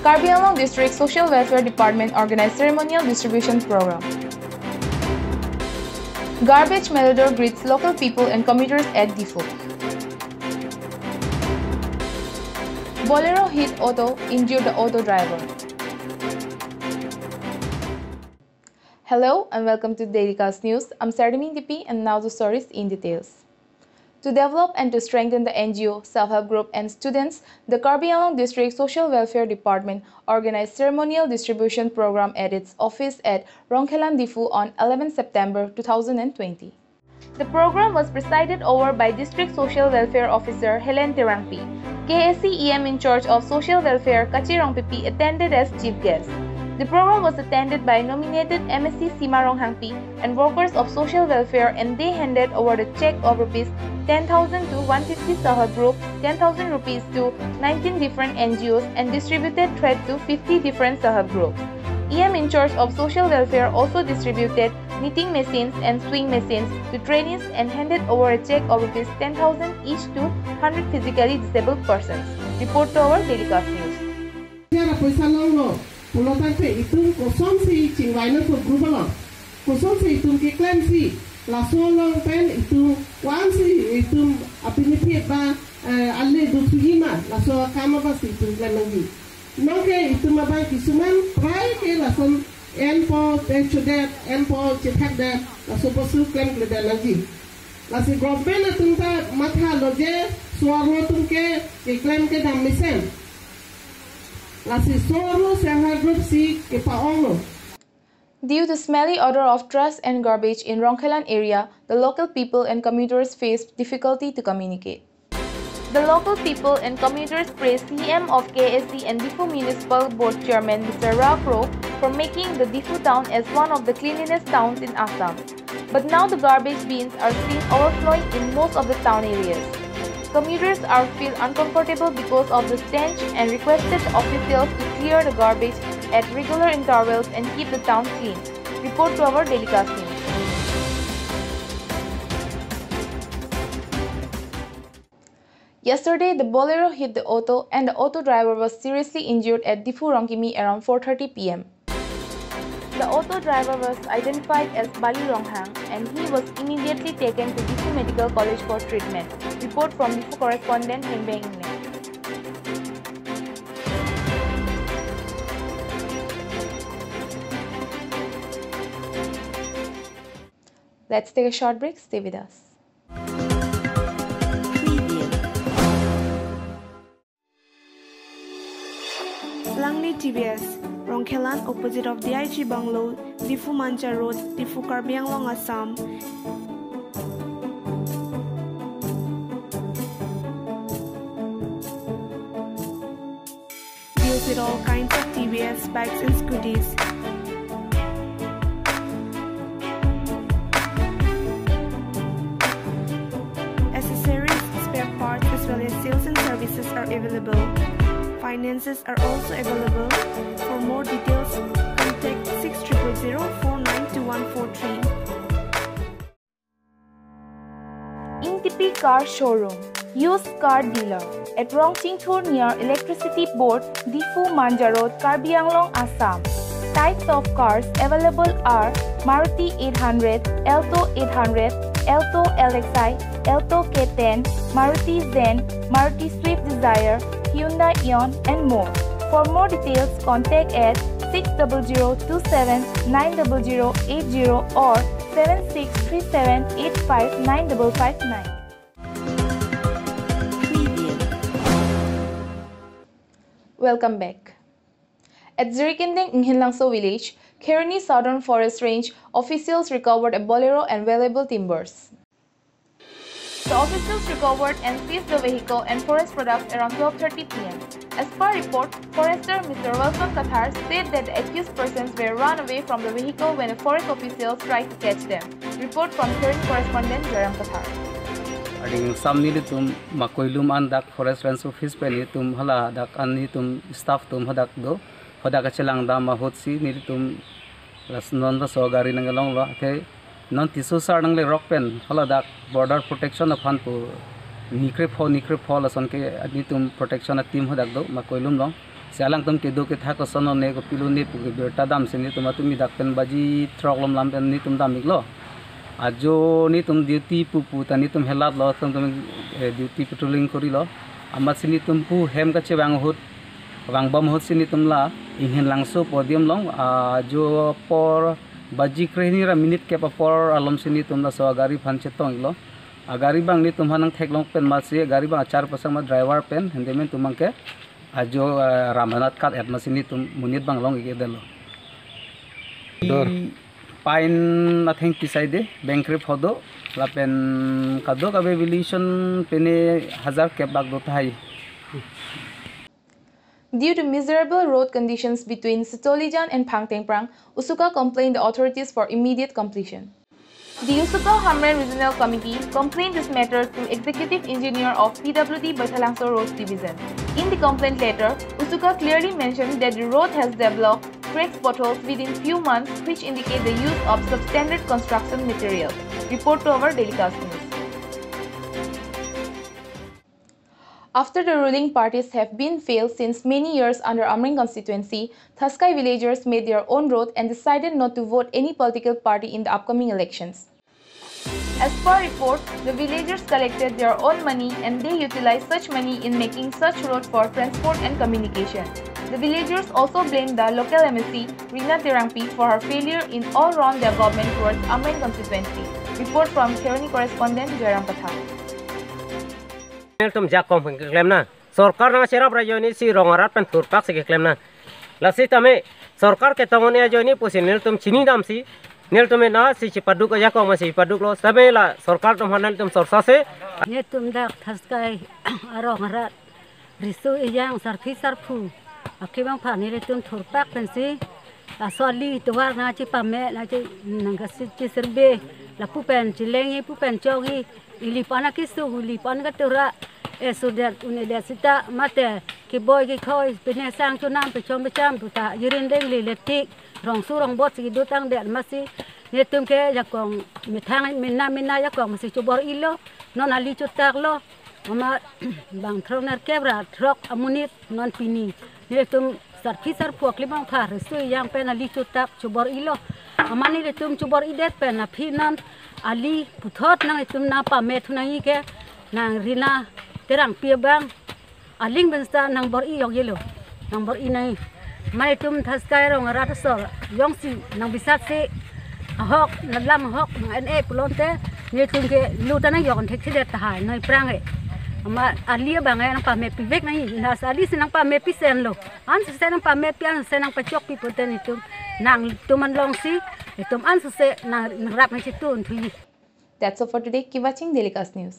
Karbi Anglong District Social Welfare Department organized ceremonial distribution program. Garbage Melodor greets local people and commuters at Difu. Bolero hit auto, injured the auto driver. Hello and welcome to Dailycast News. I'm Sardamine DP and now the stories in details. To develop and to strengthen the NGO, self-help group and students, the Karbi Anglong District Social Welfare Department organized ceremonial distribution program at its office at Rongkhelan Difu on 11 September 2020. The program was presided over by District Social Welfare Officer Helen Tirangpi. KSC EM in charge of Social Welfare Kachi Rongpipi attended as chief guest. The program was attended by nominated MSc Sima Ronghangpi and workers of social welfare, and they handed over the check of rupees 10,000 to 150 self-help group, 10,000 rupees to 19 different NGOs and distributed thread to 50 different self-help groups. EM in charge of social welfare also distributed knitting machines and sewing machines to trainees and handed over a check of rupees 10,000 each to 100 physically disabled persons. Report to our Dailycast News. Pulotan pe itung kosong si cingwaina for grubalo kosong si itung kiklem si la solong pen itung wan si itung apini pie ba alle do tujima la so kama ba si itung klemengi nongke itung mabang kisuman prai ke la som enpo tenchodet enpo cetak de la so posu klem kleda lagi la si government itung ta matha loje suaro tungke kiklem ke dam misen. Due to smelly odor of trash and garbage in Rongkhelan area, the local people and commuters faced difficulty to communicate. The local people and commuters praised CM of KSC and Difu Municipal Board Chairman Mr. Rao for making the Difu town as one of the cleanliest towns in Assam. But now the garbage bins are seen overflowing in most of the town areas. Commuters feel uncomfortable because of the stench and requested officials to clear the garbage at regular intervals and keep the town clean. Report to our Dailycast News. Yesterday, the Bolero hit the auto and the auto driver was seriously injured at Difu Rongkimi around 4:30 p.m. The auto driver was identified as Bali Ronghang and he was immediately taken to Difu Medical College for treatment. Report from Difu correspondent Henbeng Inle. Let's take a short break. Stay with us. Langli TVS, Rongkhelan opposite of DIG Bungalow, Difu Manja Road, Difu Karbi Anglong, Assam. Deals with all kinds of TVS bikes and scooters. Accessories, spare parts as well as sales and services are available. Finances are also available. For more details, contact 6000492143. Ingtipi Car Showroom, used car dealer at Rongchingthur near Electricity Board, Difu Manja Road, Karbi Anglong, Assam. Types of cars available are Maruti 800, Alto 800, Alto LXI, Alto K10, Maruti Zen, Maruti Swift Desire, Hyundai Eon and more. For more details, contact at 6002790080 or 7637859559. Welcome back. At Zirikinding Nghinlangso village, Kherni Southern Forest Range, officials recovered a bolero and valuable timbers. The officials recovered and seized the vehicle and forest products around 12:30 p.m. As per report, forester Mr. Wilson Kathar said that the accused persons were run away from the vehicle when the forest officials tried to catch them. Report from Kherni correspondent Jaram Kathar. Ading samni tum makoilum andak forest range office pe tum hala dak ani tum staff tum hadak do hadak chelang da mahotsi ni tum non da sogari nangalong lo ke non tisu sar nang le rock pen hala dak border protection of han pu nikre pho la son ke ani tum protection a team hadak do makoilum long Sealang tum kedo ke thak sono ne ko piluni pu berta dam sini tum atumi dak pen baji trok lam pen ni tum damik lo. Ajo ni tum duty pu tani tum helat lo tum duty patrolling kori lo. Amat sini tum pu hem ka che bang bam hot sini tum la ingin langsung podium long ajo por baji kreni ra minute ke pa por alom sini tum la so gari phan che tong lo. Agari bang ni tum hanang thek long pen masih gari bang 4% ma driver pen hendemen tumang ke ajo Ramanat kat at masini tum munit bang long ike delo. Pain nothing piside bankrupt hodo lapen kado kabe valuation pene 1000 ke bag do thai. Due to miserable road conditions between Sitolijan and Phangtengprang, Usuka complained the authorities for immediate completion. The Usuka Hamren Regional Committee complained this matter to Executive Engineer of PWD Baithalangso Roads Division. In the complaint letter, Usuka clearly mentioned that the road has developed cracks potholes within few months, which indicate the use of substandard construction materials. Report to our Daily-Cast News. After the ruling parties have been failed since many years under Amreng constituency, Thaskai villagers made their own road and decided not to vote any political party in the upcoming elections. As per report, the villagers collected their own money and they utilized such money in making such road for transport and communication. The villagers also blamed the local MSC, Rina Tirangpi, for her failure in all-round development towards Amreng constituency. Report from Kheroni correspondent Jairam Pathak. Tum jakom klaim na sarkar na serap rajo ni si rongarat pen turpak se klaim na lasi tame sarkar ke tangone ajo ni pusinil tum chini dam si nel tume na si chipaduk aja ko masih paduk lo sabe la sarkar tum hanal tum sorsa se ye tum dak thaskai rongarat risu ijang sarthi sarfu akibang phani le tum turpak pen si asoli tuwar na chi pame na chi nangasi chi serbe la pupen chilengi pupen chogi ilipana kisu ilipan katura sudah universitas mate kiboy kikoi pene sang tunang pechom pecham tuta jirindeng li letik rong surong bot sigi dutang de masih netum ke jakong mitang minna jakong masih cobor ilo non ali cutak lo mama bang troner kebra trok amunit non pini netum sarkisar puak limang par restu yang pen ali cutak cobor ilo amani netum cobor idet pen apinan ali puthot nang itum na pamet nang ike nang Rina terang pia bang aling bensa nang bor i yong yelo nang bor i nai mai tum thaskai rong rat so yong si nang bisat se hok nalam hok nang ne pulonte ne tum ke luta nang yong thek thede ta nai prang e ama ali bang nang pamet pi vek nai na sali nang pamet pi sen lo an se nang pamet pi an se nang pachok pi poten itum nang tuman long si itum an se nang rap nang situn thui. That's all for today. Keep watching Daily-Cast News.